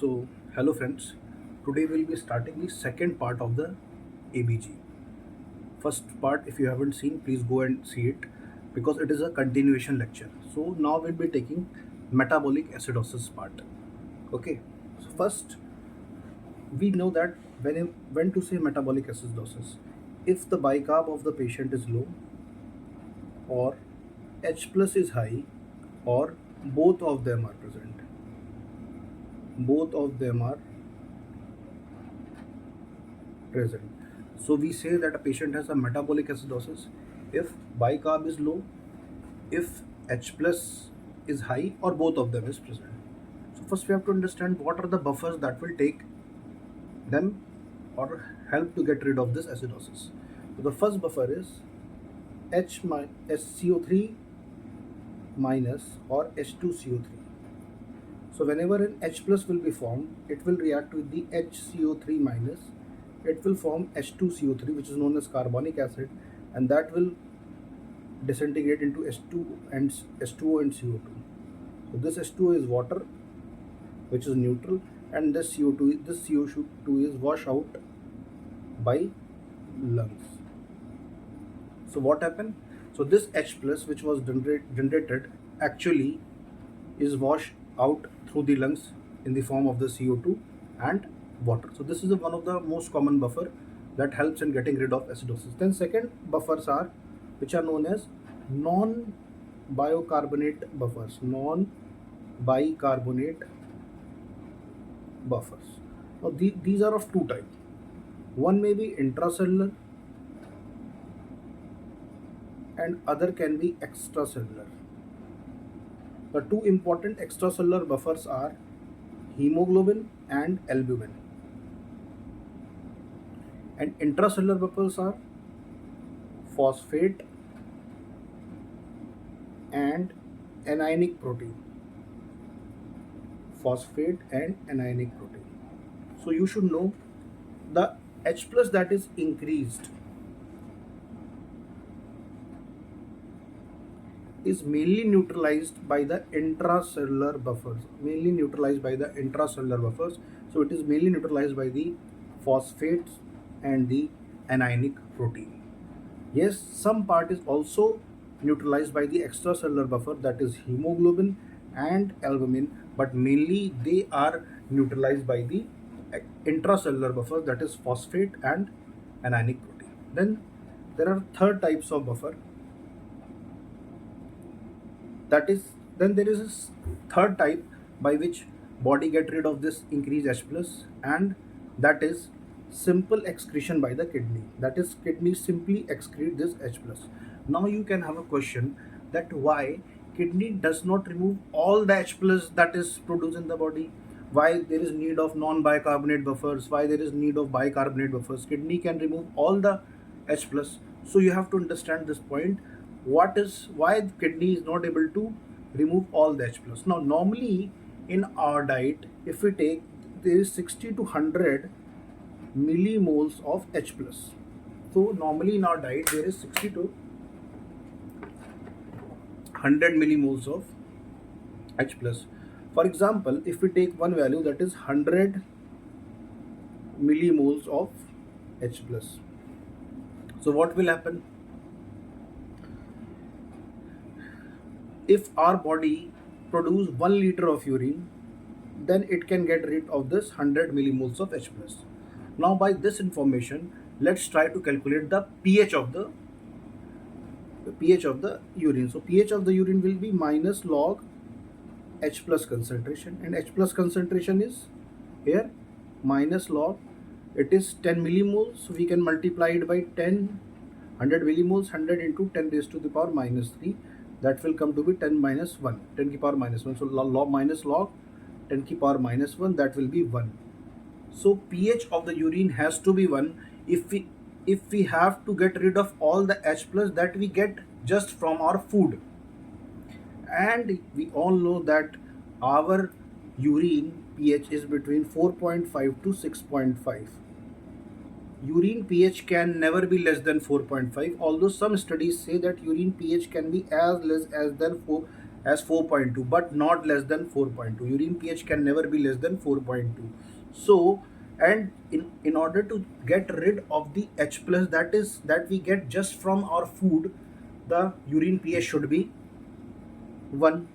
So, hello friends. Today we'll be starting the second part of the ABG. First part, if you haven't seen, please go and see it because it is a continuation lecture. So, now we'll be taking metabolic acidosis part. Okay. So, first, we know that when to say metabolic acidosis, if the bicarb of the patient is low or H plus is high or both of them are present. Both of them are present. So we say that a patient has a metabolic acidosis if bicarb is low, if H plus is high, or both of them is present. So first we have to understand what are the buffers that will take them or help to get rid of this acidosis. So the first buffer is HCO3 minus or H2CO3. So whenever an H plus will be formed, it will react with the HCO3 minus. It will form H2CO3, which is known as carbonic acid, and that will disintegrate into H2O and CO2. So this H2O is water, which is neutral, and this CO2 is washed out by lungs. So what happened? So this H plus, which was generated, actually is washed out through the lungs in the form of the CO2 and water. So this is one of the most common buffer that helps in getting rid of acidosis. Then second buffers are which are known as non-bicarbonate buffers. Non-bicarbonate buffers. Now these are of two types. One may be intracellular and other can be extracellular. The two important extracellular buffers are hemoglobin and albumin. And intracellular buffers are phosphate and anionic protein. Phosphate and anionic protein. So you should know the H plus that is increased is mainly neutralized by the intracellular buffers. Mainly neutralized by the intracellular buffers. So it is mainly neutralized by the phosphates and the anionic protein. Yes, some part is also neutralized by the extracellular buffer, that is hemoglobin and albumin, but mainly they are neutralized by the intracellular buffer, that is phosphate and anionic protein. Then there are third types of buffer, that is then there is a third type by which body get rid of this increased H plus, and that is simple excretion by the kidney. That is, kidney simply excrete this H plus. Now you can have a question that why kidney does not remove all the H plus that is produced in the body, why there is need of non-bicarbonate buffers, why there is need of bicarbonate buffers. Kidney can remove all the H plus. So you have to understand this point, what is why the kidney is not able to remove all the H plus. Now normally in our diet, if we take, there is 60 to 100 millimoles of H plus. So normally in our diet there is 60 to 100 millimoles of H plus. For example, if we take one value that is 100 millimoles of H plus, so what will happen? If our body produce 1 liter of urine, then it can get rid of this 100 millimoles of H plus. Now by this information, let's try to calculate the pH of the urine. So pH of the urine will be minus log H plus concentration, and H plus concentration is here minus log, it is 10 millimoles, so we can multiply it by 10. 100 millimoles, 100 into 10 raised to the power minus 3, that will come to be 10 minus 1, 10 ki power minus 1. So log minus log 10 ki power minus 1, that will be 1. So pH of the urine has to be 1 if we have to get rid of all the H plus that we get just from our food. And we all know that our urine pH is between 4.5 to 6.5. Urine pH can never be less than 4.5, although some studies say that urine pH can be as less as than as 4.2, but not less than 4.2. Urine pH can never be less than 4.2. So, and in order to get rid of the H plus that we get just from our food, the urine pH should be 1.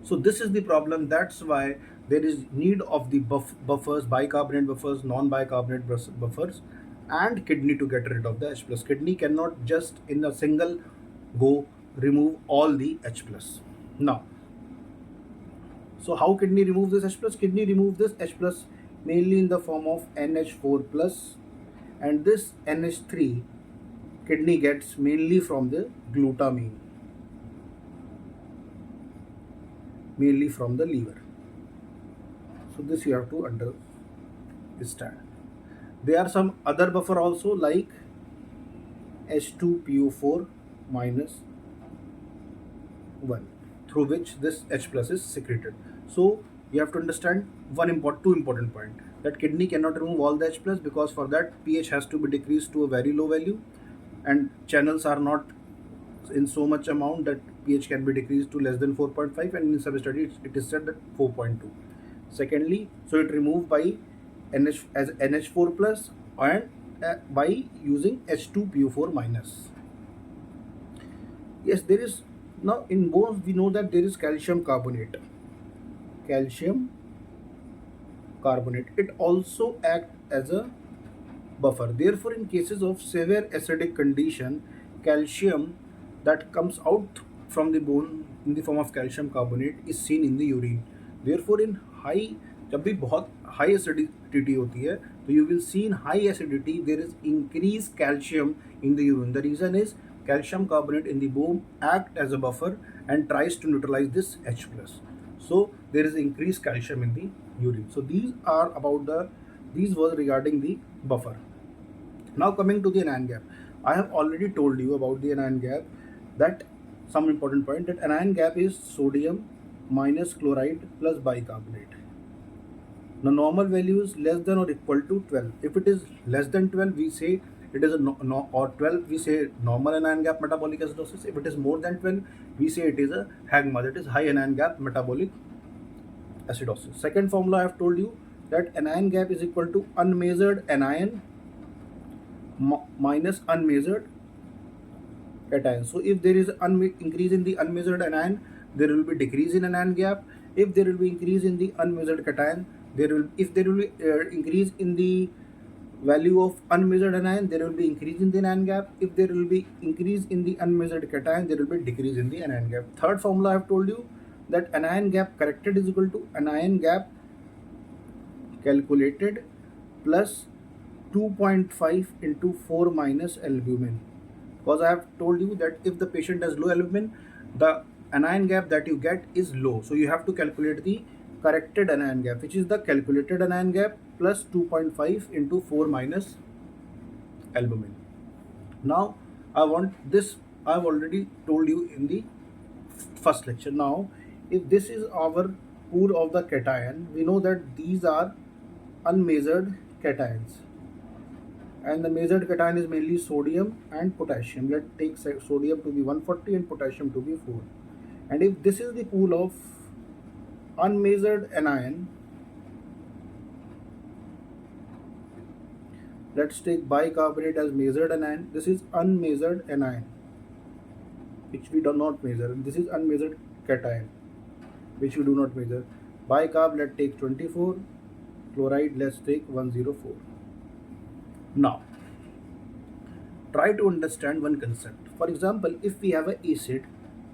So this is the problem. That's why there is need of the buffers, bicarbonate buffers, non-bicarbonate buffers, and kidney to get rid of the H plus. Kidney cannot just in a single go remove all the H plus. Now, so how kidney remove this H plus? Kidney remove this H plus mainly in the form of NH4 plus, and this NH3 kidney gets mainly from the glutamine, mainly from the liver. So this you have to understand. There are some other buffer also like H2PO4 minus 1, through which this H plus is secreted. So you have to understand two important point, that kidney cannot remove all the H plus because for that pH has to be decreased to a very low value, and channels are not in so much amount that pH can be decreased to less than 4.5, and in some studies it is said that 4.2. Secondly, so it removed by NH4 plus and by using H2PO4 minus. Yes, there is, now in bones we know that there is calcium carbonate. Calcium carbonate, it also acts as a buffer. Therefore, in cases of severe acidic condition, calcium that comes out from the bone in the form of calcium carbonate is seen in the urine. Therefore, in high, जब भी बहुत high acidity होती है, तो you will see in high acidity there is increased calcium in the urine. The reason is calcium carbonate in the bone act as a buffer and tries to neutralize this H plus. So there is increased calcium in the urine. So these was regarding the buffer. Now coming to the anion gap, I have already told you about the anion gap, that some important point, that anion gap is sodium minus chloride plus bicarbonate. Now normal value is less than or equal to 12. If it is less than 12, we say it is or 12, we say normal anion gap metabolic acidosis. If it is more than 12, we say it is a HAGMA, that is high anion gap metabolic acidosis. Second formula I have told you, that anion gap is equal to unmeasured anion minus unmeasured cation. So if there is increase in the unmeasured anion, there will be decrease in anion gap. If there will be increase in the unmeasured cation, if there will be increase in the value of unmeasured anion, there will be increase in the anion gap. If there will be increase in the unmeasured cation, there will be decrease in the anion gap. Third formula I have told you, that anion gap corrected is equal to anion gap calculated plus 2.5 into 4 minus albumin. Because I have told you that if the patient has low albumin, the anion gap that you get is low. So you have to calculate the corrected anion gap, which is the calculated anion gap plus 2.5 into 4 minus albumin. Now I have already told you in the first lecture. Now if this is our pool of the cation, we know that these are unmeasured cations, and the measured cation is mainly sodium and potassium. Let's take sodium to be 140 and potassium to be 4. And if this is the pool of unmeasured anion, let's take bicarbonate as measured anion. This is unmeasured anion, which we do not measure, and this is unmeasured cation, which we do not measure. Bicarb, let's take 24, chloride, let's take 104. Now try to understand one concept. For example, if we have an acid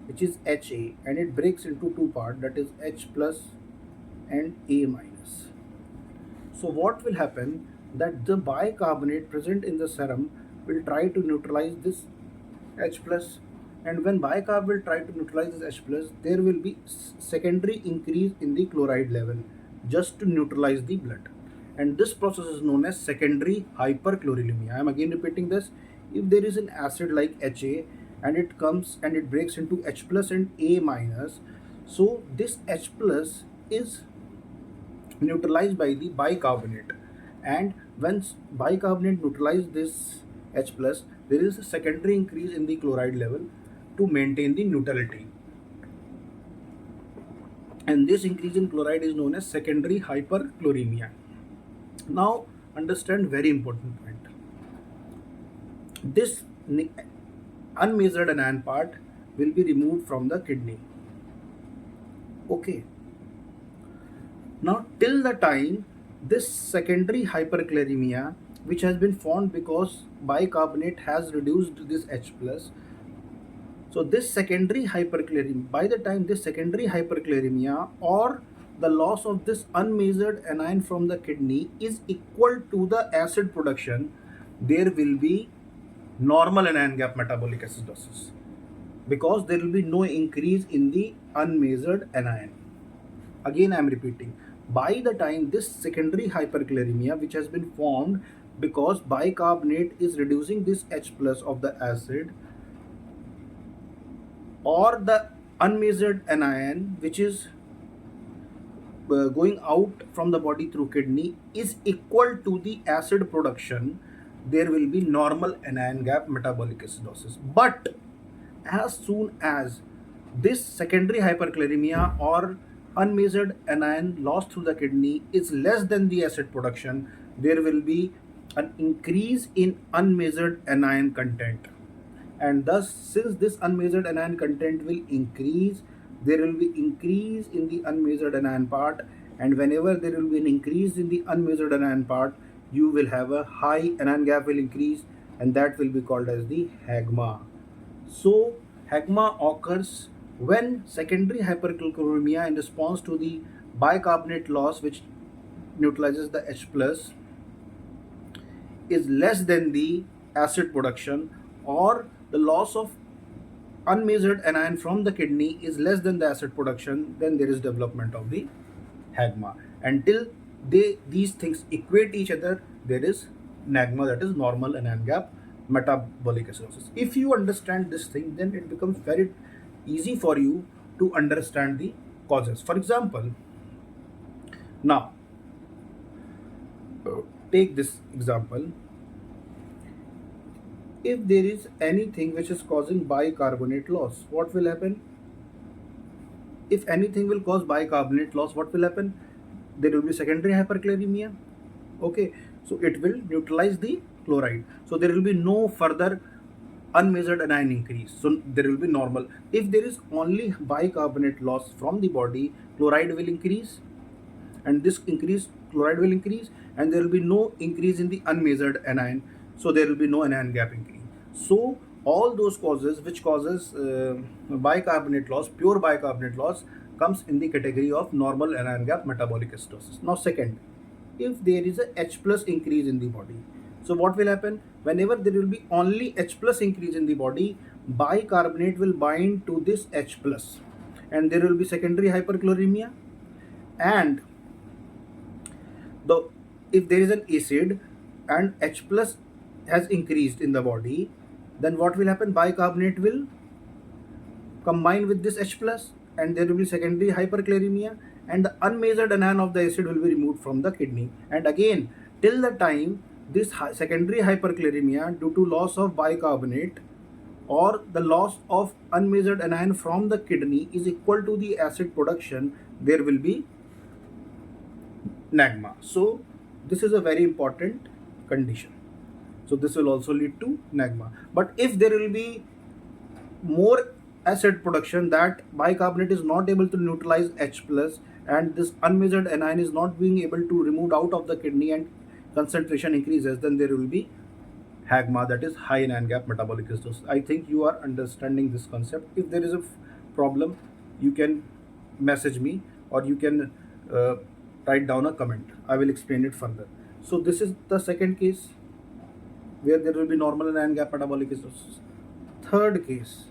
which is HA and it breaks into two parts, that is H plus and A minus. So what will happen, that the bicarbonate present in the serum will try to neutralize this H plus, and when bicarb will try to neutralize this H plus, there will be secondary increase in the chloride level just to neutralize the blood, and this process is known as secondary hyperchloremia. I am again repeating this. If there is an acid like HA and it comes and it breaks into H plus and A minus, so this H plus is neutralized by the bicarbonate, and once bicarbonate neutralizes this H plus, there is a secondary increase in the chloride level to maintain the neutrality. and this increase in chloride is known as secondary hyperchloremia. Now understand very important point. This unmeasured anion part will be removed from the kidney. Okay. Now till the time this secondary hyperchloremia, which has been formed because bicarbonate has reduced this H plus, so this secondary hyperchloremia, by the time this secondary hyperchloremia or the loss of this unmeasured anion from the kidney is equal to the acid production, there will be normal anion gap metabolic acidosis, because there will be no increase in the unmeasured anion. Again I am repeating, by the time this secondary hyperchloremia, which has been formed because bicarbonate is reducing this H plus of the acid, or the unmeasured anion which is going out from the body through kidney is equal to the acid production, there will be normal anion gap metabolic acidosis. But as soon as this secondary hyperchloremia or unmeasured anion lost through the kidney is less than the acid production, there will be an increase in unmeasured anion content, and thus since this unmeasured anion content will increase, there will be increase in the unmeasured anion part, and whenever there will be an increase in the unmeasured anion part, you will have a high anion gap will increase, and that will be called as the hagma. So hagma occurs when secondary hyperchloremia in response to the bicarbonate loss, which neutralizes the H plus, is less than the acid production, or the loss of unmeasured anion from the kidney is less than the acid production, then there is development of the hagma. Until these things equate each other, there is nagma, that is normal anion gap metabolic acidosis. If you understand this thing, then it becomes very easy for you to understand the causes. For example, now take this example. If there is anything which is causing bicarbonate loss, what will happen? If anything will cause bicarbonate loss, what will happen? There will be secondary hyperchloremia. Okay, so it will neutralize the chloride. So there will be no further unmeasured anion increase. So there will be normal. If there is only bicarbonate loss from the body, chloride will increase, and this increase chloride will increase, and there will be no increase in the unmeasured anion, so there will be no anion gap increase. So all those causes which causes bicarbonate loss, pure bicarbonate loss, comes in the category of normal anion gap metabolic acidosis. Now second, if there is a H plus increase in the body, so what will happen? Whenever there will be only H plus increase in the body, bicarbonate will bind to this H plus, and there will be secondary hyperchloremia. And the if there is an acid and H plus has increased in the body, then what will happen? Bicarbonate will combine with this H plus, and there will be secondary hyperchloremia, and the unmeasured anion of the acid will be removed from the kidney. And again, till the time this secondary hyperchloremia due to loss of bicarbonate or the loss of unmeasured anion from the kidney is equal to the acid production, there will be nagma. So this is a very important condition. So this will also lead to nagma. But if there will be more acid production, that bicarbonate is not able to neutralize H plus, and this unmeasured anion is not being able to removed out of the kidney, and concentration increases, then there will be hagma, that is high anion gap metabolic acidosis. I think you are understanding this concept. If there is a problem, you can message me, or you can write down a comment. I will explain it further. So this is the second case where there will be normal anion gap metabolic acidosis. Third case,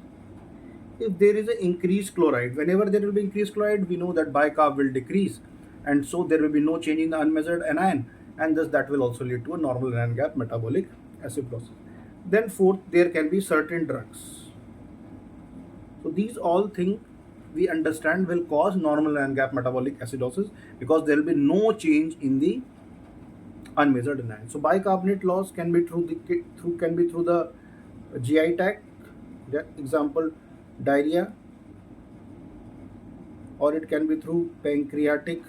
if there is an increased chloride, whenever there will be increased chloride, we know that bicarb will decrease, and so there will be no change in the unmeasured anion, and thus that will also lead to a normal anion gap metabolic acidosis. Then fourth, there can be certain drugs. So these all things we understand will cause normal anion gap metabolic acidosis, because there will be no change in the unmeasured anion. So bicarbonate loss can be through the GI tract. Example, diarrhea, or it can be through pancreatic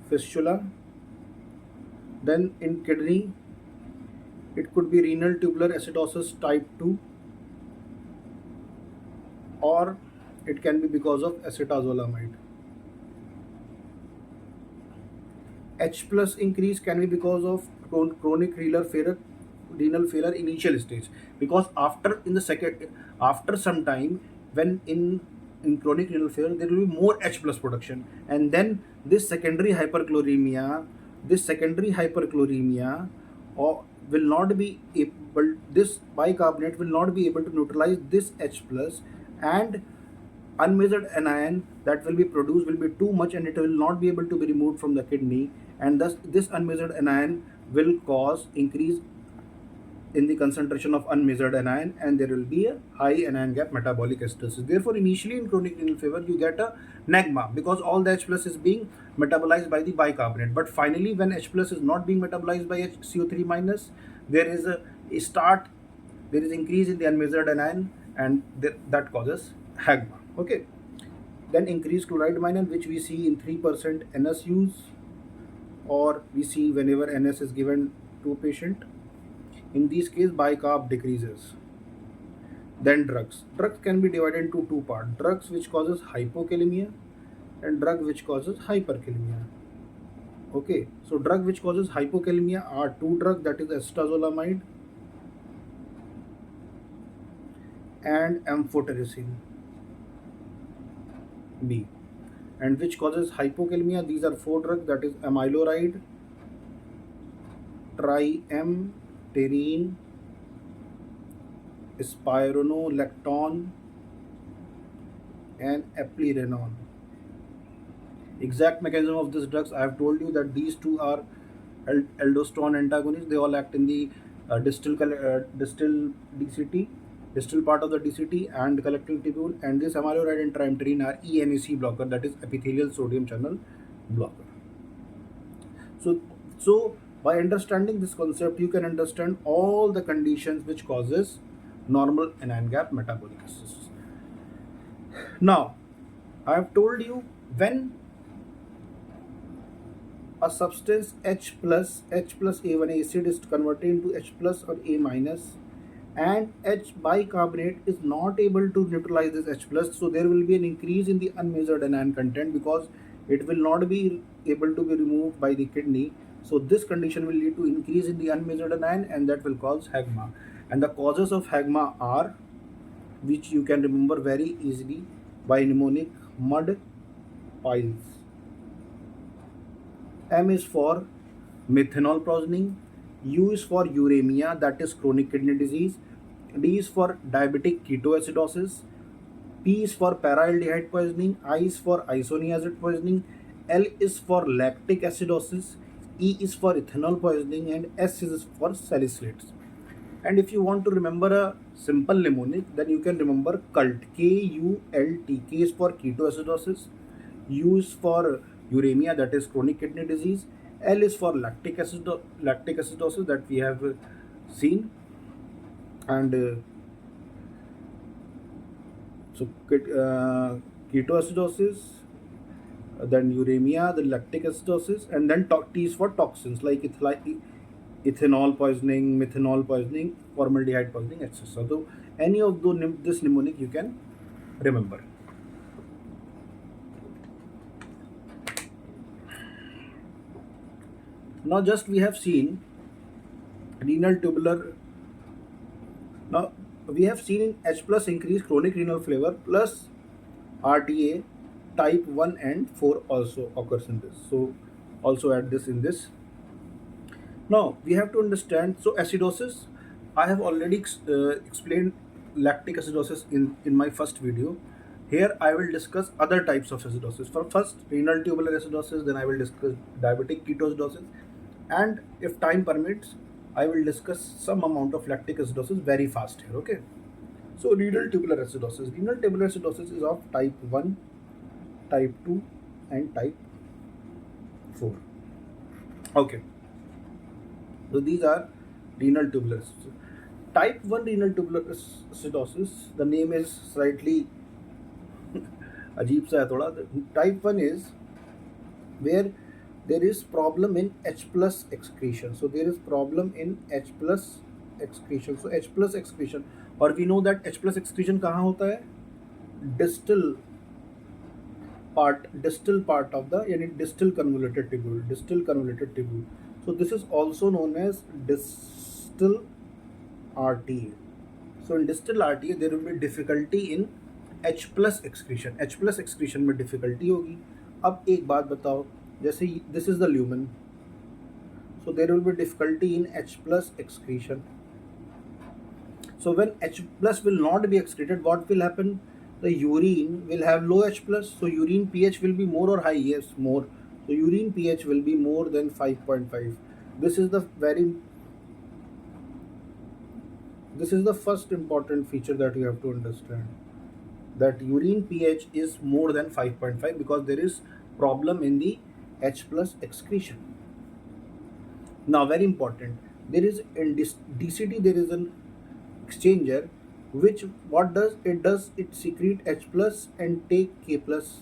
fistula. Then in kidney, it could be renal tubular acidosis type 2, or it can be because of acetazolamide. H plus increase can be because of chronic renal failure initial stage, because after some time, when in chronic renal failure there will be more H plus production, and then this secondary hyperchloremia or will not be able this bicarbonate will not be able to neutralize this H plus, and unmeasured anion that will be produced will be too much, and it will not be able to be removed from the kidney, and thus this unmeasured anion will cause increase in the concentration of unmeasured anion, and there will be a high anion gap metabolic acidosis. Therefore, initially in chronic renal failure you get a NAGMA because all the H plus is being metabolized by the bicarbonate, but finally when H plus is not being metabolized by CO3 minus, there is there is increase in the unmeasured anion, and that causes HAGMA. Okay. Then increased chloride minor, which we see in 3% NS use, or we see whenever NS is given to a patient. In this case, bicarb decreases. Then drugs. Drugs can be divided into two parts: drugs which causes hypokalemia and drug which causes hyperkalemia. Okay, so drug which causes hypokalemia are two drugs, that is acetazolamide and amphotericin B. And which causes hypokalemia, these are four drugs, that is amyloride, triamterene, spironolactone, and eplerenone. Exact mechanism of these drugs, I have told you that these two are aldosterone antagonists. They all act in the distal DCT, distal part of the DCT and collecting tubule, and this amyloride and triamterene are ENAC blocker, that is epithelial sodium channel blocker. So by understanding this concept, you can understand all the conditions which causes normal anion gap metabolic acidosis. Now, I have told you when a substance H plus A1 acid is converted into H plus or A minus, and H bicarbonate is not able to neutralize this H plus, so there will be an increase in the unmeasured anion content because it will not be able to be removed by the kidney. So this condition will lead to increase in the unmeasured anion, and that will cause HAGMA. And the causes of HAGMA are, which you can remember very easily by mnemonic: mud, piles. M is for methanol poisoning, U is for uremia, that is chronic kidney disease, D is for diabetic ketoacidosis, P is for paraldehyde poisoning, I is for isoniazid poisoning, L is for lactic acidosis, E is for ethanol poisoning, and S is for salicylates. And if you want to remember a simple mnemonic, then you can remember CULT, KULT. K is for ketoacidosis, U is for uremia, that is chronic kidney disease, L is for lactic acidosis that we have seen, and so ketoacidosis, then uremia, the lactic acidosis, and then T is for toxins like ethanol poisoning, methanol poisoning, formaldehyde poisoning, etc. So any of this mnemonic you can remember. Now just we have seen renal tubular. Now we have seen in H plus increase chronic renal failure plus RTA type 1 and 4 also occurs in this. So also add this in this. Now we have to understand, so acidosis, I have already explained lactic acidosis in my first video. Here I will discuss other types of acidosis. For first renal tubular acidosis, then I will discuss diabetic ketoacidosis, and if time permits, I will discuss some amount of lactic acidosis very fast here. Okay. So renal tubular acidosis. Renal tubular acidosis is of type 1, type 2, and type 4. Okay. So these are renal tubular acidosis. Type 1 renal tubular acidosis, the name is slightly अजीब सा है थोड़ा. Type 1 is where there is problem in H plus excretion. So there is problem in H plus excretion. So H plus excretion, और we know that H plus excretion कहाँ होता है? Distal part of the, यानी distal convoluted tubule. So this is also known as distal RTA. So in distal RTA there will be difficulty in H plus excretion. H plus excretion में difficulty होगी. अब एक बात बताओ, जैसे this is the lumen, so there will be difficulty in H plus excretion. So when H plus will not be excreted, what will happen? The urine will have low H plus, so urine pH will be more or high? Yes, more. So urine pH will be more than 5.5. This is the first important feature that you have to understand, that urine pH is more than 5.5 because there is problem in the H plus excretion. Now very important, there is in DCT there is an exchanger which what does it secrete H plus and take K plus.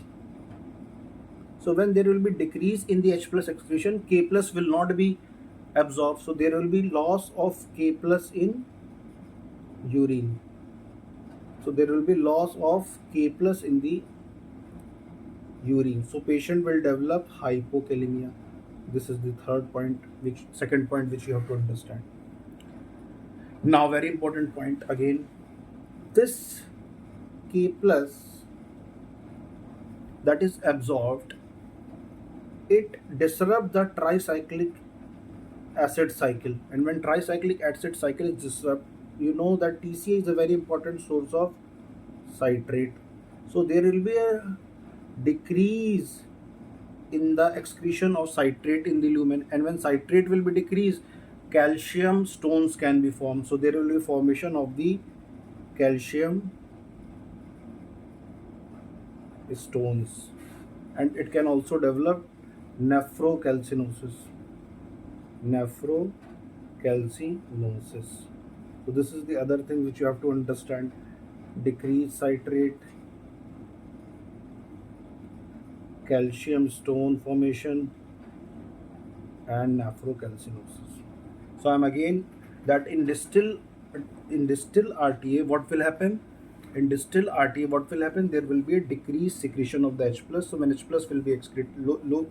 So when there will be decrease in the H plus excretion, K plus will not be absorbed, so there will be loss of K plus in urine. So there will be loss of K plus in the urine. So patient will develop hypokalemia. This is the second point which you have to understand. Now very important point again, this K plus that is absorbed, it disrupts the tricyclic acid cycle, and when tricyclic acid cycle is disrupted, you know that TCA is a very important source of citrate. So there will be a decrease in the excretion of citrate in the lumen, and when citrate will be decreased, calcium stones can be formed. So there will be formation of the calcium stones, and it can also develop nephrocalcinosis. So this is the other thing which you have to understand: decreased citrate, calcium stone formation, and nephrocalcinosis. So I'm again that in distal RTA what will happen? In distal RTA what will happen? There will be a decreased secretion of the H plus. So when H plus will be excreted low,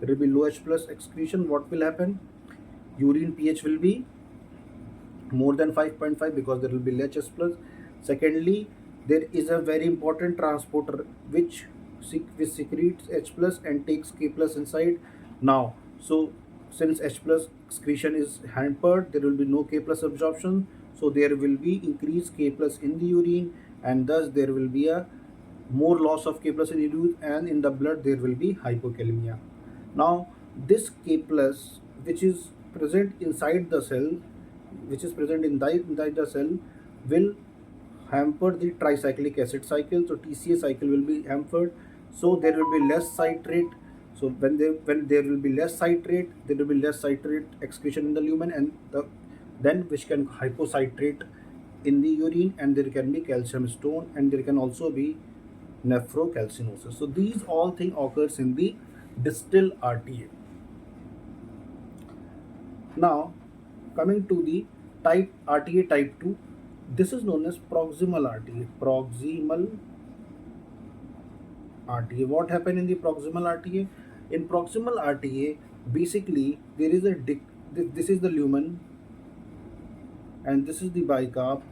there will be low H plus excretion. What will happen? Urine pH will be more than 5.5 because there will be less H plus. Secondly, there is a very important transporter which secretes H plus and takes K plus inside. Now, so since H plus excretion is hampered, there will be no K plus absorption. So there will be increased K plus in the urine, and thus there will be a more loss of K plus in the urine, and in the blood there will be hypokalemia. Now this K plus which is present inside the cell, inside the cell, will hamper the tricyclic acid cycle. So TCA cycle will be hampered. So there will be less citrate. So when there will be less citrate, there will be less citrate excretion in the lumen, and then which can hypocitrate in the urine, and there can be calcium stone, and there can also be nephrocalcinosis. So these all things occurs in the distal RTA. Now coming to the RTA type 2, this is known as proximal RTA. What happened in the proximal RTA? In proximal RTA, basically there is this is the lumen, and this is the bicarb.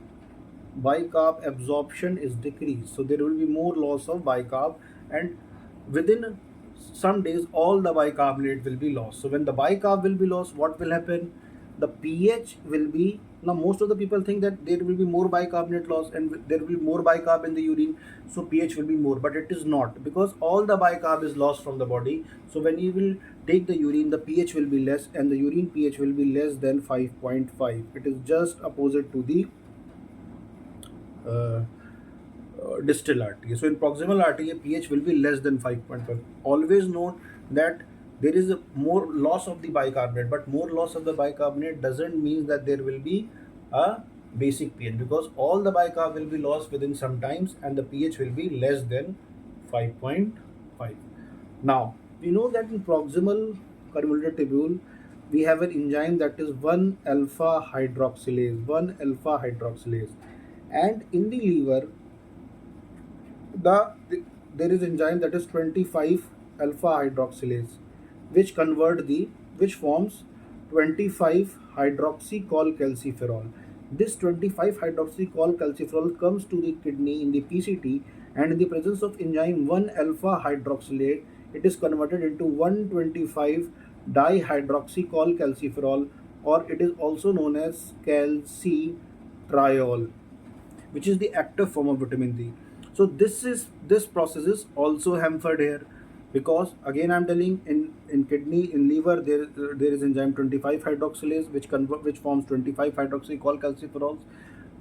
Bicarb absorption is decreased, so there will be more loss of bicarb, and within some days all the bicarbonate will be lost. So when the bicarb will be lost, what will happen? The pH will be, now most of the people think that there will be more bicarbonate loss and there will be more bicarb in the urine, so pH will be more, but it is not, because all the bicarb is lost from the body. So when you will take the urine, the pH will be less, and the urine pH will be less than 5.5. It is just opposite to the distal RTA. So in proximal RTA, pH will be less than 5.5. Always note that there is a more loss of the bicarbonate, but more loss of the bicarbonate doesn't mean that there will be a basic pH, because all the bicarb will be lost within some times and the pH will be less than 5.5. Now, we know that in proximal convoluted tubule, we have an enzyme that is 1 alpha hydroxylase, 1 alpha hydroxylase. And in the liver, the there is enzyme that is 25 alpha hydroxylase, which convert the which forms 25 hydroxycholcalciferol. This 25 hydroxycholcalciferol comes to the kidney in the PCT, and in the presence of enzyme 1 alpha hydroxylate, it is converted into 125 dihydroxycholcalciferol, or it is also known as calcitriol, which is the active form of vitamin D. So this process is also hampered here, because again I'm telling, in kidney, in liver, there is enzyme 25 hydroxylase, which forms 25 hydroxycholcalciferols,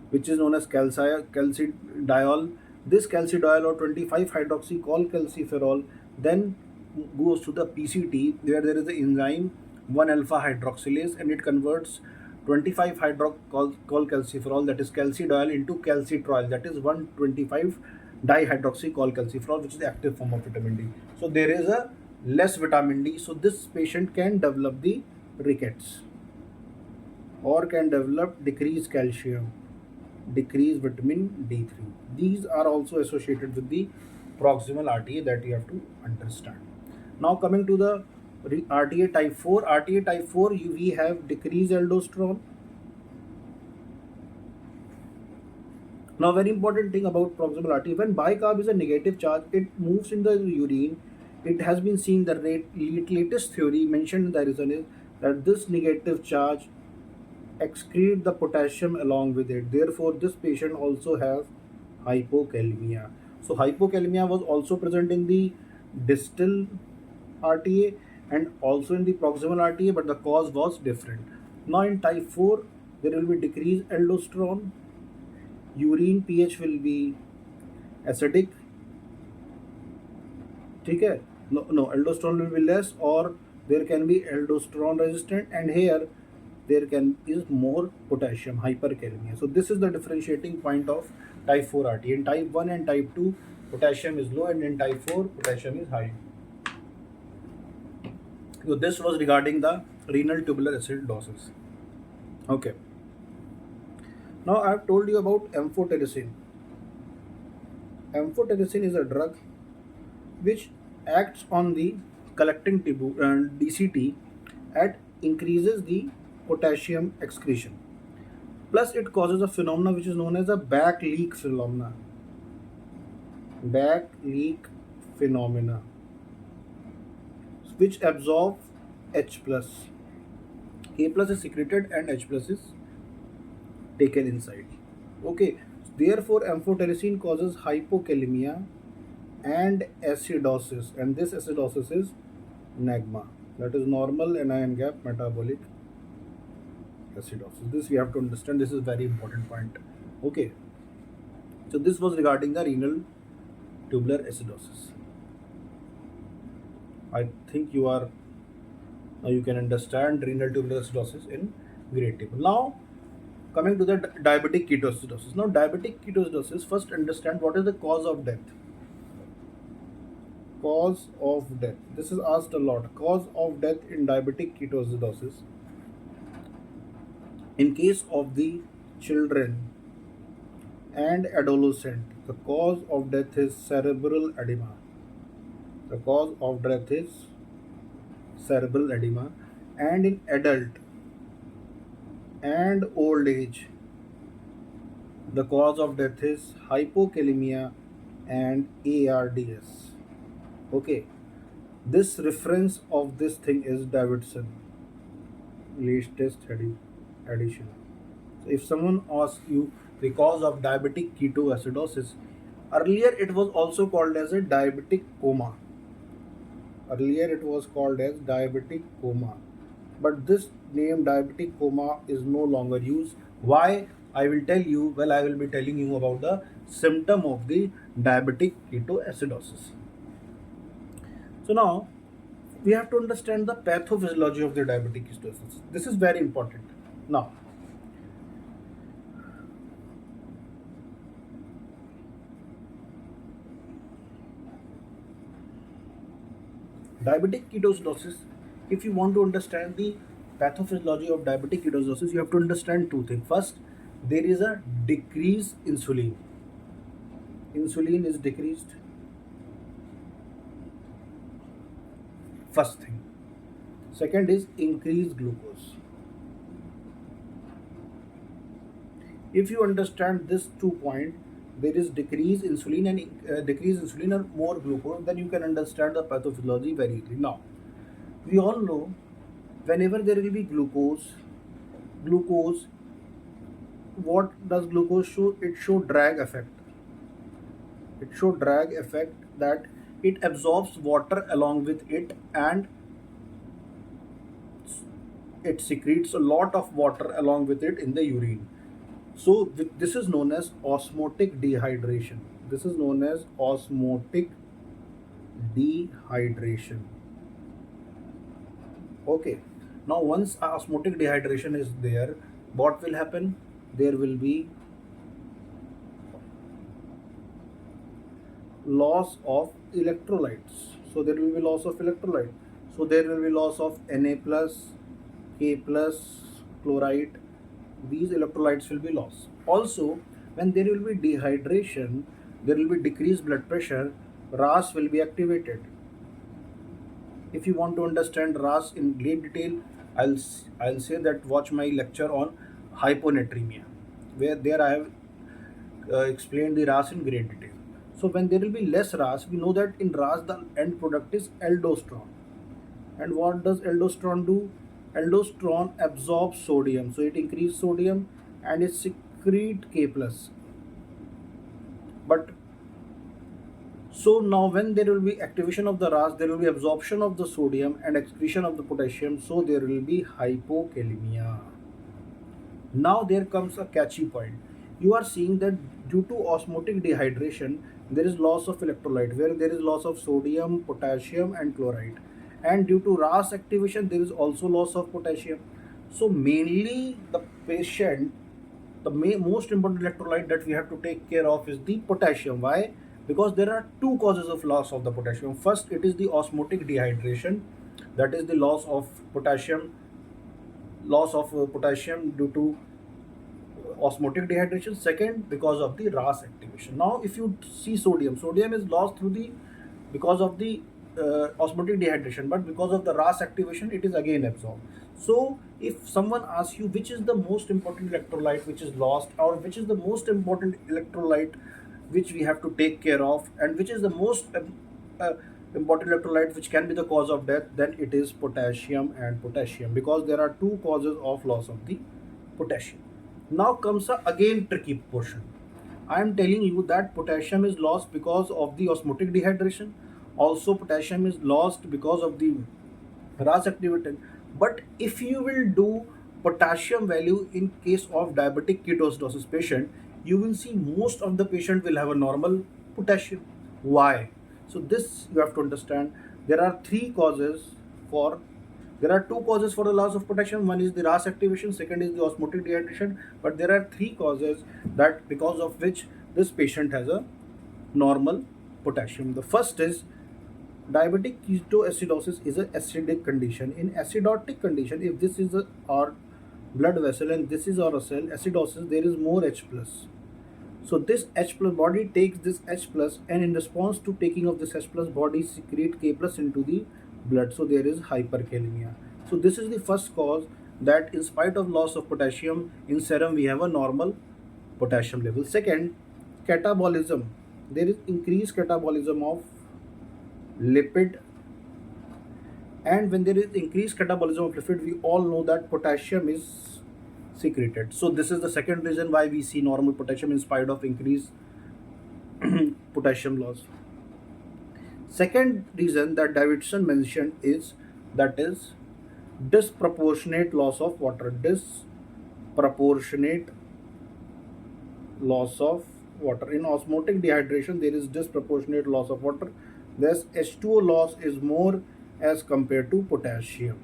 which is known as calcidiol. This calcidiol, or 25 hydroxycholcalciferol, then goes to the PCT, where there is an enzyme 1 alpha hydroxylase, and it converts 25 hydroxycholcalciferol, that is calcidiol, into calcitriol, that is 125 dihydroxycholcalciferol, which is the active form of vitamin D. So there is a less vitamin D, so this patient can develop the rickets, or can develop decreased calcium, decreased vitamin D3. These are also associated with the proximal RTA that you have to understand. Now coming to the RTA type 4, RTA type 4, we have decreased aldosterone. Now, very important thing about proximal RTA, when bicarb is a negative charge, it moves in the urine. It has been seen, the latest theory mentioned in the reason is that this negative charge excrete the potassium along with it. Therefore, this patient also has hypokalemia. So hypokalemia was also present in the distal RTA and also in the proximal RTA, but the cause was different. Now in type 4, there will be decreased aldosterone, urine pH will be acidic, ठीक है? No, aldosterone will be less, or there can be aldosterone resistant, and here there is more potassium, hyperkalemia. So this is the differentiating point of type 4 RTA. In type 1 and type 2, potassium is low, and in type 4, potassium is high. So this was regarding the renal tubular acidosis. Okay. Now I have told you about amphotericin. Amphotericin is a drug which acts on the collecting DCT and increases the potassium excretion. Plus it causes a phenomena which is known as a back leak phenomena. Back leak phenomena, which absorb H plus. K plus is secreted and H plus is taken inside. Okay, therefore amphotericin causes hypokalemia and acidosis, and this acidosis is NAGMA, that is normal anion gap metabolic acidosis. This we have to understand. This is a very important point. Okay, so this was regarding the renal tubular acidosis. I think you can understand renal tubular acidosis in great table. Now coming to the diabetic ketoacidosis. Now diabetic ketoacidosis, first understand what is the cause of death. Cause of death, this is asked a lot. Cause of death in diabetic ketoacidosis. In case of the children and adolescent, the cause of death is cerebral edema. The cause of death is cerebral edema. And in adult and old age, the cause of death is hypokalemia and ARDS. Okay, this reference of this thing is Davidson latest edition. So if someone asks you the cause of diabetic ketoacidosis, earlier it was also called as a diabetic coma. Earlier it was called as diabetic coma, but this name diabetic coma is no longer used. Why? I will tell you. Well, I will be telling you about the symptom of the diabetic ketoacidosis. So now we have to understand the pathophysiology of the diabetic ketoacidosis. This is very important. Now, Diabetic ketoacidosis, if you want to understand the pathophysiology of diabetic ketoacidosis, you have to understand two things. First, there is a decreased insulin. Insulin is decreased. First thing. Second is increased glucose. If you understand this 2 point, there is decreased insulin and decreased insulin or more glucose, then you can understand the pathophysiology very easily. Now, we all know whenever there will be glucose, what does glucose show? It show drag effect. It show drag effect, that it absorbs water along with it, and it secretes a lot of water along with it in the urine. So this is known as osmotic dehydration. This is known as osmotic dehydration. Okay. Now once osmotic dehydration is there, what will happen? There will be loss of electrolytes. So there will be loss of electrolyte. So there will be loss of Na plus, K plus, chloride. These electrolytes will be lost. Also, when there will be dehydration, there will be decreased blood pressure, RAS will be activated. If you want to understand RAS in great detail, I'll say that watch my lecture on hyponatremia, where there I have explained the RAS in great detail. So when there will be less RAS, we know that in RAS the end product is aldosterone. And what does aldosterone do? Aldosterone absorbs sodium, so it increases sodium and it secrete K plus. But so now when there will be activation of the RAS, there will be absorption of the sodium and excretion of the potassium, so there will be hypokalemia. Now there comes a catchy point. You are seeing that due to osmotic dehydration, there is loss of electrolyte, where there is loss of sodium, potassium and chloride. And due to RAS activation, there is also loss of potassium. So mainly the patient, the most important electrolyte that we have to take care of is the potassium. Why? Because there are two causes of loss of the potassium. First, it is the osmotic dehydration, that is the loss of potassium due to osmotic dehydration. Second, because of the RAS activation. Now if you see sodium is lost through the because of the osmotic dehydration, but because of the RAS activation it is again absorbed. So if someone asks you which is the most important electrolyte which is lost, or which is the most important electrolyte which we have to take care of, and which is the most important electrolyte which can be the cause of death, then it is potassium and potassium, because there are two causes of loss of the potassium. Now comes a again tricky portion. I am telling you that potassium is lost because of the osmotic dehydration. Also potassium is lost because of the RAS activity. But if you will do potassium value in case of diabetic ketoacidosis patient, you will see most of the patient will have a normal potassium. Why? So this you have to understand. There are two causes for the loss of potassium. One is the RAS activation, second is the osmotic dehydration, but there are three causes that because of which this patient has a normal potassium. The first is diabetic ketoacidosis is an acidic condition. In acidotic condition, if this is our blood vessel and this is our cell, acidosis, there is more H plus. So this H plus, body takes this H plus, and in response to taking of this H plus, body secrete K plus into the blood. So there is hyperkalemia. So this is the first cause, that in spite of loss of potassium in serum, we have a normal potassium level. Second, catabolism. There is increased catabolism of lipid, and when there is increased catabolism of lipid, we all know that potassium is secreted. So this is the second reason why we see normal potassium in spite of increased potassium loss. Second reason that Davidson mentioned is disproportionate loss of water. Disproportionate loss of water. In osmotic dehydration, there is disproportionate loss of water. Thus, H2O loss is more as compared to potassium.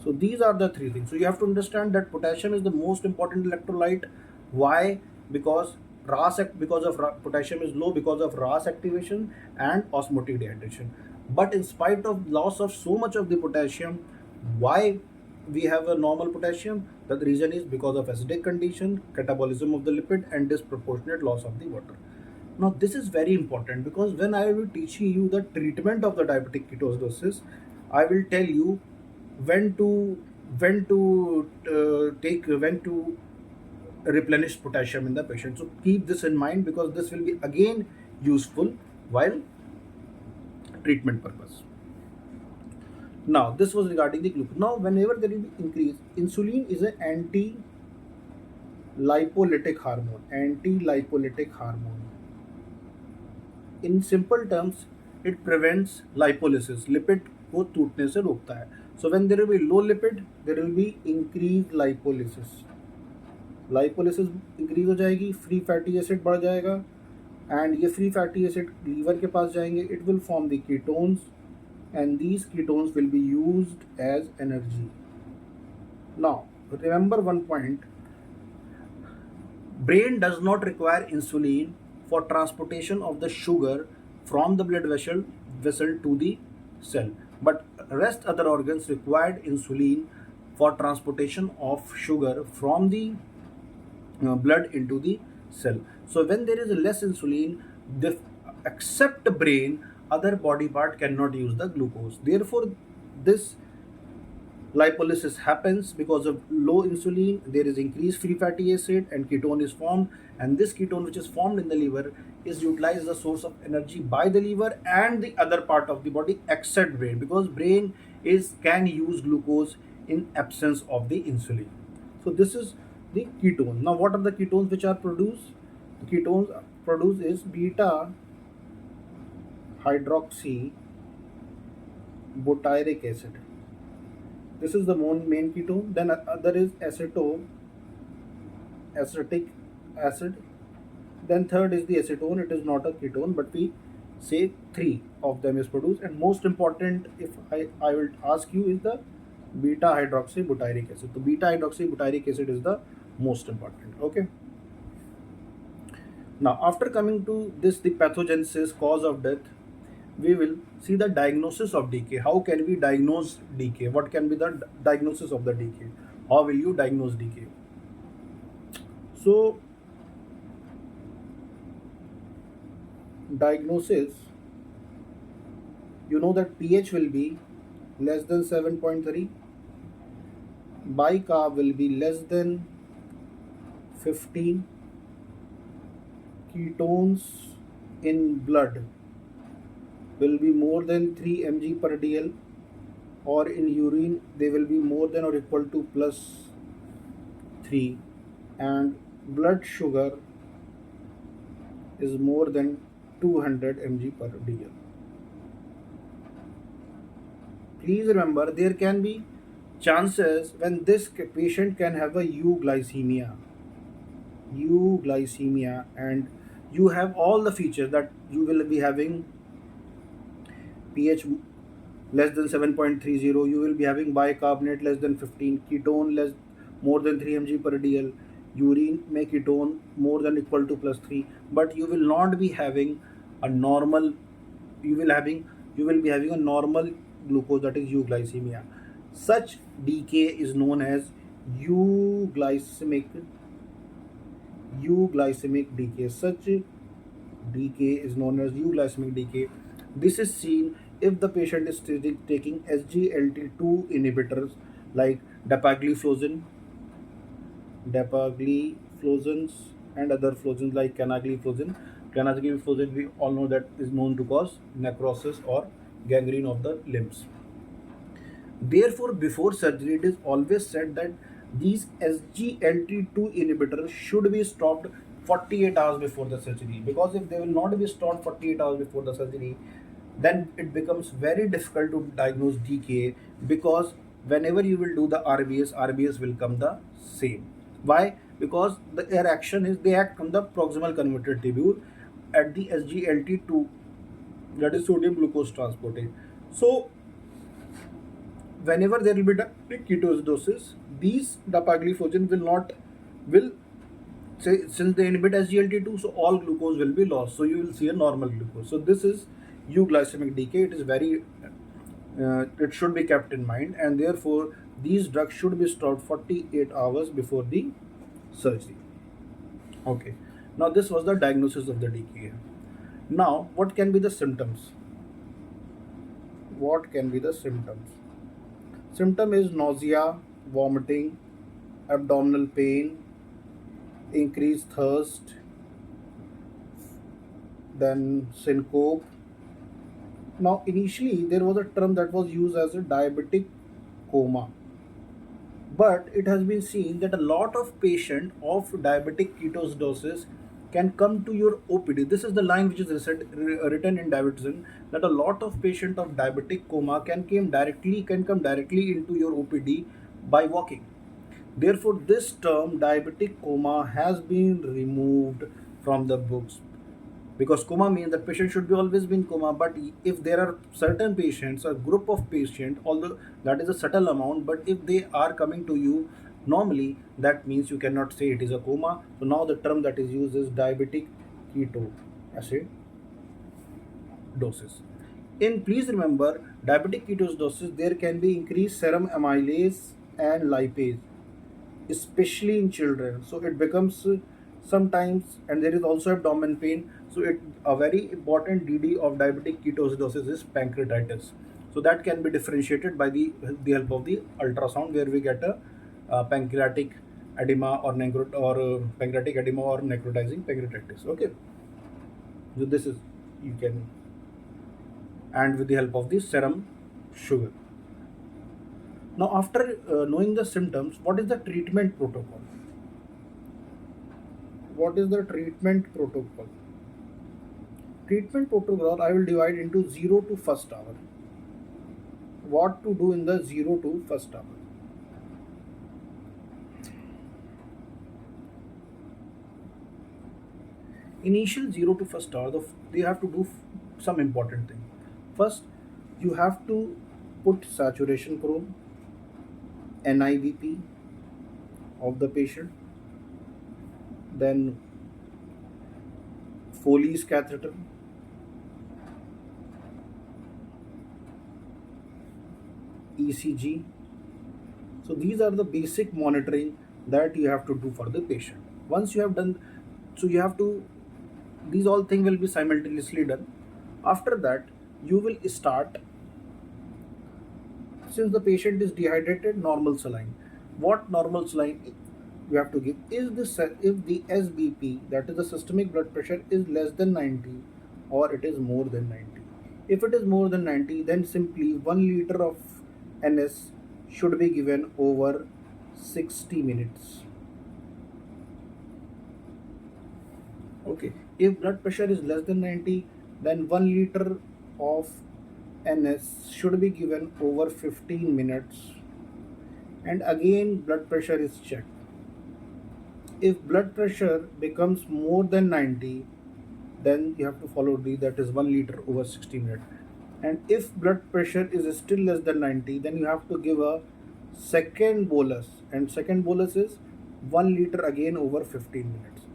So these are the three things. So you have to understand that potassium is the most important electrolyte. Why? Because potassium is low because of RAS activation and osmotic dehydration. But in spite of loss of so much of the potassium, why we have a normal potassium? The reason is because of acidic condition, catabolism of the lipid, and disproportionate loss of the water. Now this is very important because when I will be teaching you the treatment of the diabetic ketoacidosis, I will tell you when to when to replenish potassium in the patient. So keep this in mind because this will be again useful while treatment purpose. Now this was regarding the glucose. Now whenever there will be increase, insulin is an anti-lipolytic hormone. Anti-lipolytic hormone. In simple terms, it prevents lipolysis. Lipid को टूटने से रोकता है. So when there will be low lipid, there will be increased lipolysis. Lipolysis increase हो जाएगी, free fatty acid बढ़ जाएगा, and ये free fatty acid लीवर के पास जाएंगे. It will form the ketones, and these ketones will be used as energy. Now remember one point: brain does not require insulin for transportation of the sugar from the blood vessel to the cell, but rest other organs required insulin for transportation of sugar from the blood into the cell. So when there is less insulin, the except brain, other body part cannot use the glucose. Therefore, this lipolysis happens because of low insulin. There is increased free fatty acid and ketone is formed, and this ketone which is formed in the liver is utilized as a source of energy by the liver and the other part of the body except brain, because brain is can use glucose in absence of the insulin. So this is the ketone. Now what are the ketones which are produced? The ketones produced is beta hydroxy butyric acid. This is the main ketone. Then other is acetic acid. Then third is the acetone. It is not a ketone, but we say three of them is produced. And most important, if I will ask you, is the beta hydroxy butyric acid. So beta hydroxy butyric acid is the most important. Okay. Now after coming to this, the pathogenesis, cause of death, we will see the diagnosis of decay. How can we diagnose decay? What can be the diagnosis of the decay? How will you diagnose decay? So diagnosis, you know that pH will be less than 7.3, bicarb will be less than 15, ketones in blood will be more than 3 mg per dl, or in urine they will be more than or equal to plus 3, and blood sugar is more than 200 mg per dl. Please remember, there can be chances when this patient can have a euglycemia, and you have all the features that you will be having pH less than 7.30, you will be having bicarbonate less than 15, ketone less more than 3 mg per dl, urine may ketone more than equal to plus 3, but you will not be having a normal, you will be having a normal glucose, that is euglycemia. Such decay is known as euglycemic decay. Such decay is known as euglycemic decay. This is seen if the patient is taking SGLT2 inhibitors like dapagliflozin, and other flozins like canagliflozin. Canagliflozin, we all know that is known to cause necrosis or gangrene of the limbs. Therefore, before surgery, it is always said that these SGLT2 inhibitors should be stopped 48 hours before the surgery, because if they will not be stopped 48 hours before the surgery, then it becomes very difficult to diagnose DKA, because whenever you will do the RBS will come the same. Why? Because their action is they act on the proximal converter tubule at the SGLT2, that is sodium glucose transportase. So whenever there will be ketoacidosis, these dapagliflozin will say, since they inhibit SGLT2, so all glucose will be lost. So you will see a normal glucose. So this is euglycemic decay. It is very it should be kept in mind, and therefore these drugs should be stopped 48 hours before the surgery. Okay, now this was the diagnosis of the DKA. Now what can be the symptoms? What can be the symptoms? Symptom is nausea, vomiting, abdominal pain, increased thirst, then syncope. Now initially there was a term that was used as a diabetic coma, but it has been seen that a lot of patient of diabetic ketoacidosis can come to your OPD. This is the line which is written in diabetism, that a lot of patient of diabetic coma can come directly into your OPD by walking. Therefore, this term diabetic coma has been removed from the books, because coma means that patient should be always be in coma. But if there are certain patients, a group of patients, although that is a subtle amount, but if they are coming to you normally, that means you cannot say it is a coma. So now the term that is used is diabetic ketoacidosis. In, please remember, diabetic ketoacidosis, there can be increased serum amylase and lipase, especially in children. So it becomes sometimes, and there is also abdomen pain. So it, a very important DD of diabetic ketoacidosis is pancreatitis. So that can be differentiated by the help of the ultrasound, where we get a pancreatic edema or pancreatic edema or necrotizing pancreatitis. Okay, so this is, you can, and with the help of the serum sugar. Now, after knowing the symptoms, what is the treatment protocol? What is the treatment protocol? Treatment protocol I will divide into 0 to first hour. What to do in the 0 to first hour? Initial 0 to first hour, they have to do some important thing. First, you have to put saturation probe, NIBP of the patient, then Foley's catheter, ECG. So these are the basic monitoring that you have to do for the patient. Once you have done, so you have to, these all things will be simultaneously done. After that, you will start, since the patient is dehydrated, normal saline. What normal saline you have to give is this, if the SBP, that is the systemic blood pressure, is less than 90 or it is more than 90. If it is more than 90, then simply 1 liter of NS should be given over 60 minutes. Okay, if blood pressure is less than 90, then 1 liter of NS should be given over 15 minutes, and again blood pressure is checked. If blood pressure becomes more than 90, then you have to follow D, that is 1 liter over 60 minutes. And if blood pressure is still less than 90, then you have to give a second bolus, and second bolus is 1 liter again over 15 minutes.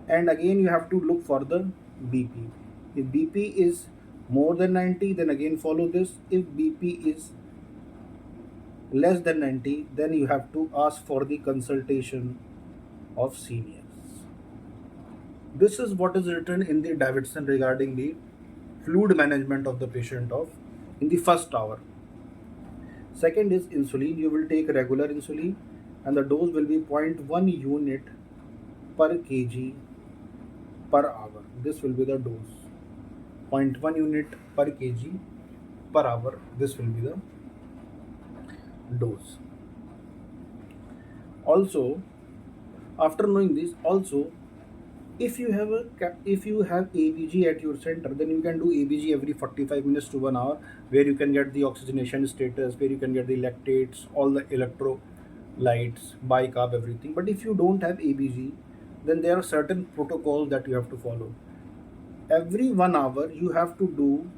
And again you have to look for the BP. If BP is more than 90, then again follow this. If BP is less than 90, then you have to ask for the consultation of seniors. This is what is written in the Davidson regarding the fluid management of the patient of in the first hour. Second is insulin. You will take regular insulin, and the dose will be 0.1 unit per kg per hour. This will be the dose. 0.1 unit per kg per hour. This will be the dose. Also, after knowing this, also, if you have ABG at your center, then you can do ABG every 45 minutes to 1 hour, where you can get the oxygenation status, where you can get the lactates, all the electrolytes, bicarb, everything. But if you don't have ABG, then there are certain protocols that you have to follow. Every 1 hour you have to do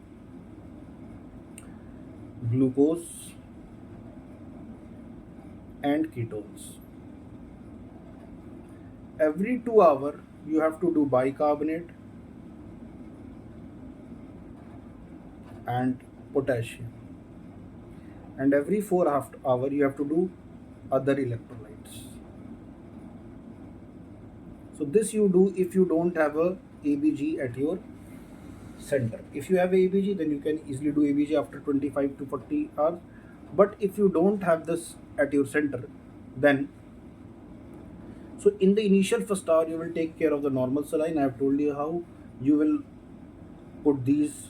glucose and ketones. Every 2 hours you have to do bicarbonate. and potassium, and every 4 hour you have to do other electrolytes. So this you do if you don't have a ABG at your center. If you have ABG, then you can easily do ABG after 25 to 40 hours. But if you don't have this at your center, then so in the initial first hour you will take care of the normal saline. I have told you how you will put these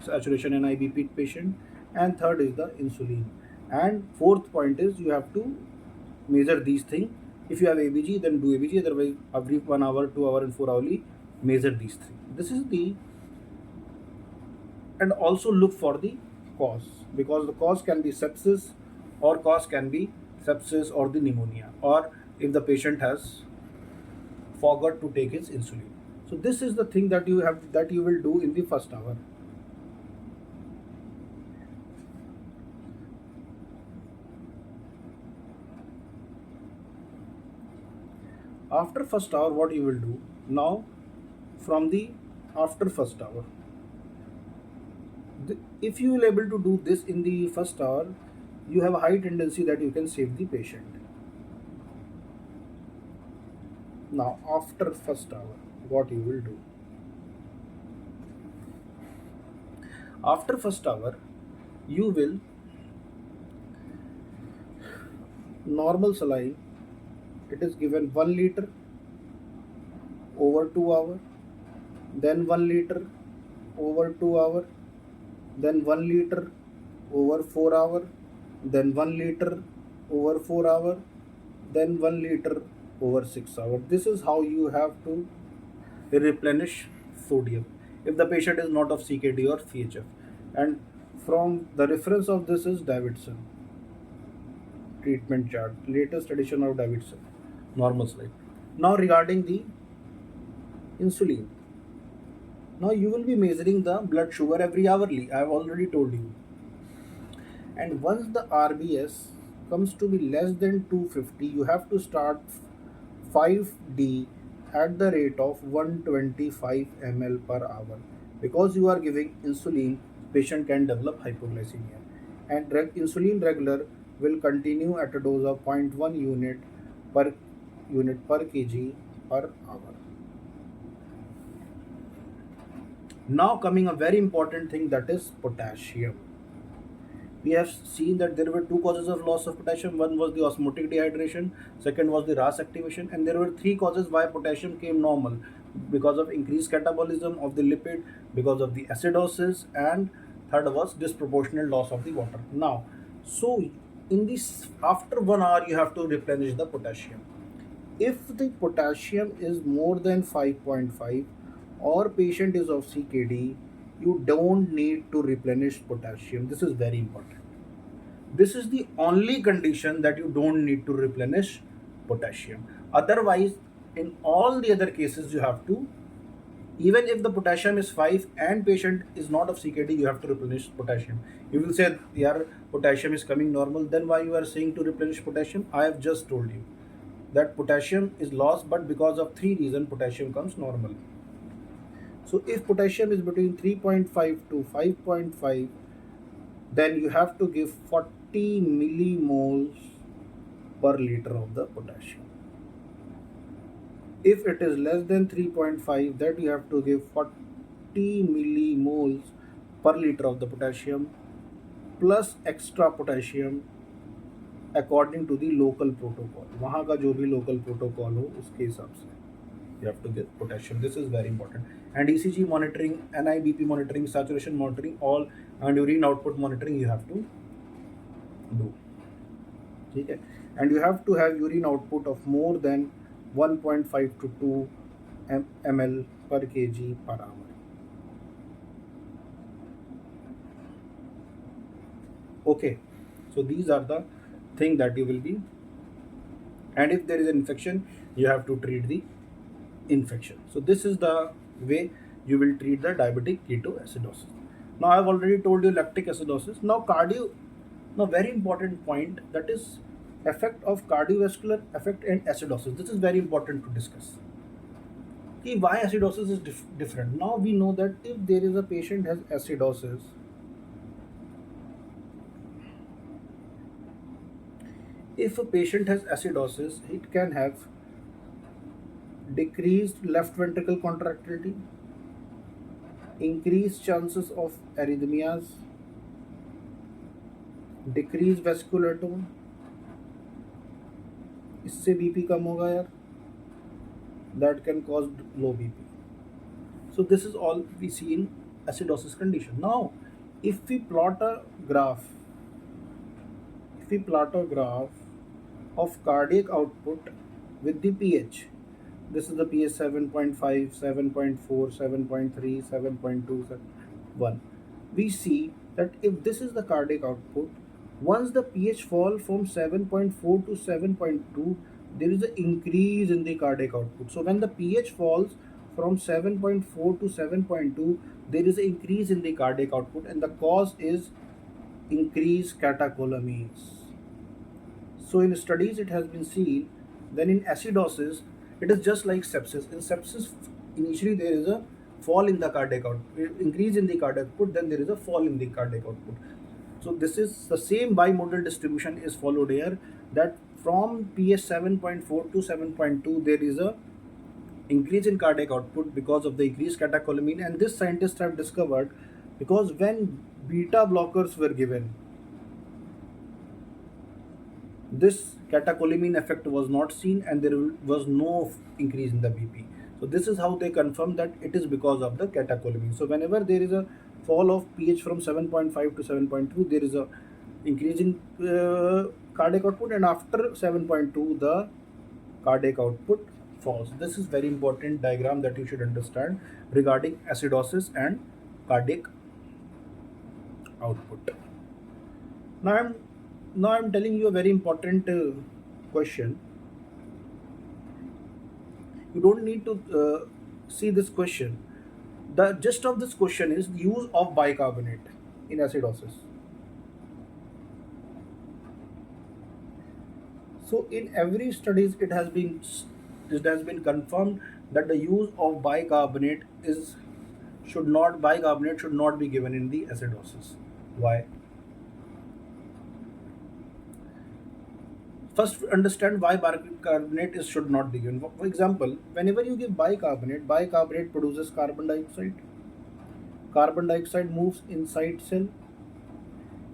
saturation in IBP patient, and third is the insulin, and fourth point is you have to measure these things. If you have ABG, then do ABG, otherwise every 1 hour, 2 hour and 4 hourly measure these things. This is the, and also look for the cause, because the cause can be sepsis, or cause can be sepsis or the pneumonia, or if the patient has forgot to take his insulin. So this is the thing that you will do in the first hour. After first hour, what you will do now, from the after first hour, if you will able to do this in the first hour, you have a high tendency that you can save the patient. Now after first hour, what you will do, after first hour you will normal saline, it is given 1 liter over 2 hour, then 1 liter over 2 hour, then 1 liter over 4 hour, then 1 liter over 4 hour, then 1 liter over 6 hour. This is how you have to replenish sodium if the patient is not of CKD or CHF. And from the reference of this is Davidson treatment chart, latest edition of Davidson, normal slide. Now regarding the insulin, now you will be measuring the blood sugar every hourly. I have already told you. And once the RBS comes to be less than 250, you have to start 5D at the rate of 125 ml per hour, because you are giving insulin, patient can develop hypoglycemia. And insulin regular will continue at a dose of 0.1 per unit per kg per hour. Now coming a very important thing, that is potassium. We have seen that there were two causes of loss of potassium. One was the osmotic dehydration, second was the RAS activation, and there were three causes why potassium came normal: because of increased catabolism of the lipid, because of the acidosis, and third was disproportionate loss of the water. Now, so in this, after 1 hour you have to replenish the potassium. If the potassium is more than 5.5 or patient is of CKD, you don't need to replenish potassium. This is very important. This is the only condition that you don't need to replenish potassium. Otherwise, in all the other cases, you have to, even if the potassium is 5 and patient is not of CKD, you have to replenish potassium. You will say, your potassium is coming normal, then why you are saying to replenish potassium? I have just told you that potassium is lost, but because of three reasons potassium comes normal. So if potassium is between 3.5 to 5.5, then you have to give 40 millimoles per liter of the potassium. If it is less than 3.5, then you have to give 40 millimoles per liter of the potassium plus extra potassium according to the local protocol. वहाँ का जो भी local protocol हो उसके हिसाब से you have to get potassium. This is very important. And ECG monitoring, NIBP monitoring, saturation monitoring, all, and urine output monitoring you have to do. Okay? And you have to have urine output of more than 1.5 to 2 ml per kg per hour. Okay, so these are the thing that you will be, and if there is an infection, you have to treat the infection. So this is the way you will treat the diabetic ketoacidosis. Now I have already told you lactic acidosis. Now very important point, that is effect of cardiovascular effect and acidosis. This is very important to discuss. Why acidosis is different. Now we know that if there is a patient has acidosis, If a patient has acidosis, it can have decreased left ventricle contractility, increased chances of arrhythmias, decreased vascular tone. इससे BP कम होगा यार, that can cause low BP. So this is all we see in acidosis condition. Now, if we plot a graph, if we plot a graph of cardiac output with the pH, this is the pH 7.5, 7.4, 7.3, 7.2, 1. We see that if this is the cardiac output, once the pH fall from 7.4 to 7.2, there is an increase in the cardiac output. So when the pH falls from 7.4 to 7.2, there is an increase in the cardiac output, and the cause is increased catecholamines. So in studies it has been seen, then in acidosis it is just like sepsis. In sepsis, initially there is a fall in the cardiac output, increase in the cardiac output, then there is a fall in the cardiac output. So this is the same bimodal distribution is followed here, that from pH 7.4 to 7.2 there is a increase in cardiac output because of the increased catecholamine, and this scientists have discovered because when beta blockers were given, this catecholamine effect was not seen and there was no increase in the BP. So this is how they confirm that it is because of the catecholamine. So whenever there is a fall of pH from 7.5 to 7.2, there is a increase in cardiac output, and after 7.2 the cardiac output falls. This is very important diagram that you should understand regarding acidosis and cardiac output. Now I'm telling you a very important question. You don't need to see this question. The gist of this question is use of bicarbonate in acidosis. So in every studies it has been confirmed that the use of bicarbonate should not be given in the acidosis. Why? First, understand why bicarbonate should not be given. For example, whenever you give bicarbonate produces carbon dioxide. Carbon dioxide moves inside cell,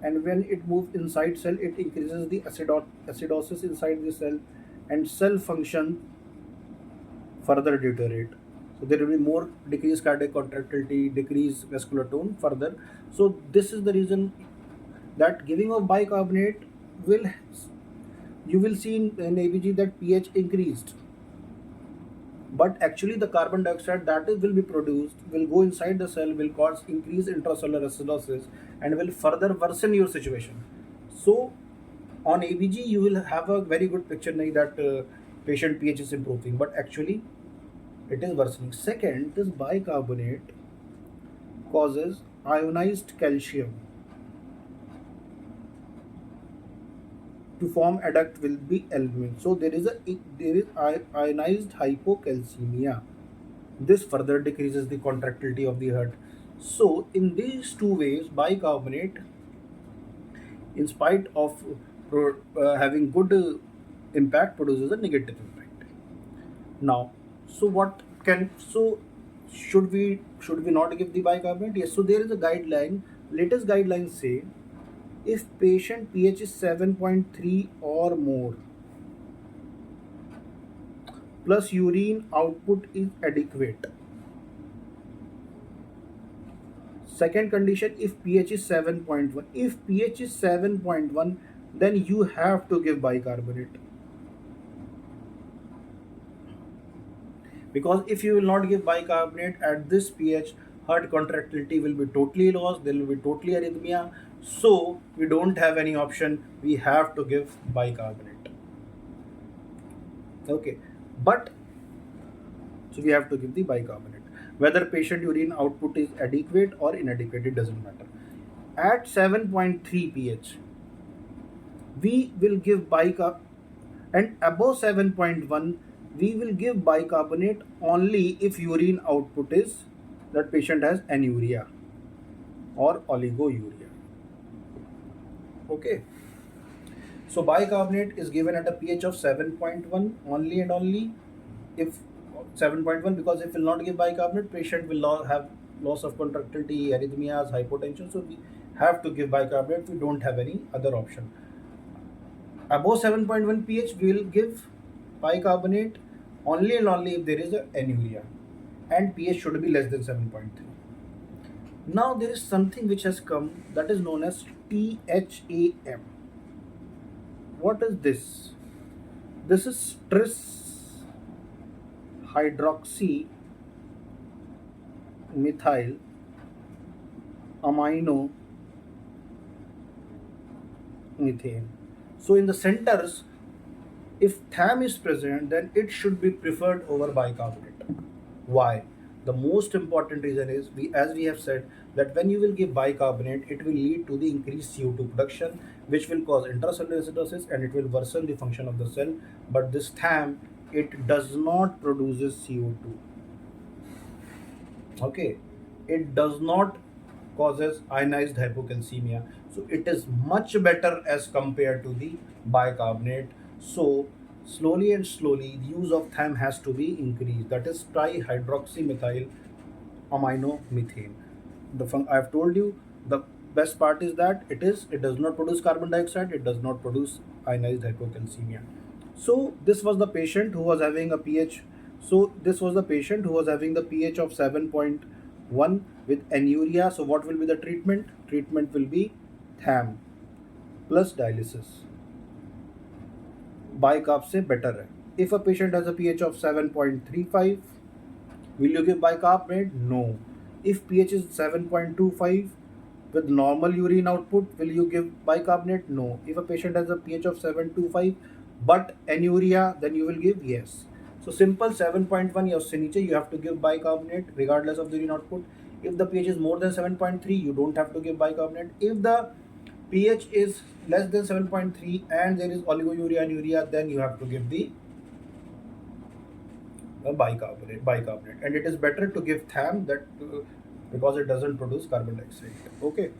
and when it moves inside cell, it increases the acidosis inside the cell, and cell function further deteriorate. So there will be more decreased cardiac contractility, decreased vascular tone further. So this is the reason that giving of bicarbonate will, you will see in ABG that pH increased, but actually the carbon dioxide that will be produced will go inside the cell, will cause increased intracellular acidosis, and will further worsen your situation. So on ABG you will have a very good picture that patient pH is improving, but actually it is worsening. Second, this bicarbonate causes ionized calcium to form adduct will be albumin. So there is ionized hypocalcemia. This further decreases the contractility of the heart. So in these two ways, bicarbonate, in spite of having good impact, produces a negative impact. Now, should we not give the bicarbonate? Yes. So there is a guideline. Latest guidelines say if patient pH is 7.3 or more, plus urine output is adequate. Second condition, if pH is 7.1. If pH is 7.1, then you have to give bicarbonate. Because if you will not give bicarbonate at this pH, heart contractility will be totally lost, there will be totally arrhythmia. So we don't have any option, we have to give bicarbonate. Okay, but so we have to give the bicarbonate. Whether patient urine output is adequate or inadequate, it doesn't matter. At 7.3 pH, we will give bicarbonate, and above 7.1, we will give bicarbonate only if urine output is, that patient has anuria or oligouria. Okay. So bicarbonate is given at a pH of 7.1 only and only if 7.1, because if will not give bicarbonate, patient will have loss of contractility, arrhythmias, hypotension. So we have to give bicarbonate. We don't have any other option. Above 7.1 pH, we will give bicarbonate only and only if there is a anuria, and pH should be less than 7.3. Now there is something which has come that is known as THAM. What is this? This is tris hydroxy methyl amino methane. So in the centers, if THAM is present, then it should be preferred over bicarbonate. Why? The most important reason is, as we have said, that when you will give bicarbonate, it will lead to the increased CO2 production, which will cause intracellular acidosis and it will worsen the function of the cell. But this THAM, it does not produces CO2. Okay, it does not causes ionized hypocalcemia, so it is much better as compared to the bicarbonate. So slowly and slowly the use of THAM has to be increased, that is trihydroxymethyl amino methane. I have told you the best part is that it does not produce carbon dioxide, it does not produce ionized hypocalcemia. So this was the patient who was having a pH. So this was the patient who was having the pH of 7.1 with anuria. So what will be the treatment? Treatment will be THAM plus dialysis. Bicarb से better है. If a patient has a pH of 7.35, will you give bicarbonate? No. If pH is 7.25 with normal urine output, will you give bicarbonate? No. If a patient has a pH of 7.25 but anuria, then you will give yes. So simple 7.1 या उससे नीचे you have to give bicarbonate regardless of the urine output. If the pH is more than 7.3, you don't have to give bicarbonate. If the pH is less than 7.3 and there is oliguria and urea, then you have to give the bicarbonate, and it is better to give THAM that because it doesn't produce carbon dioxide. Okay.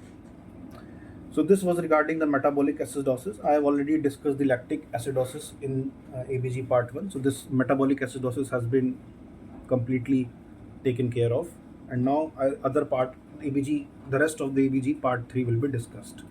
So this was regarding the metabolic acidosis. I have already discussed the lactic acidosis in ABG part 1. So this metabolic acidosis has been completely taken care of, and now other part ABG, the rest of the ABG part 3 will be discussed.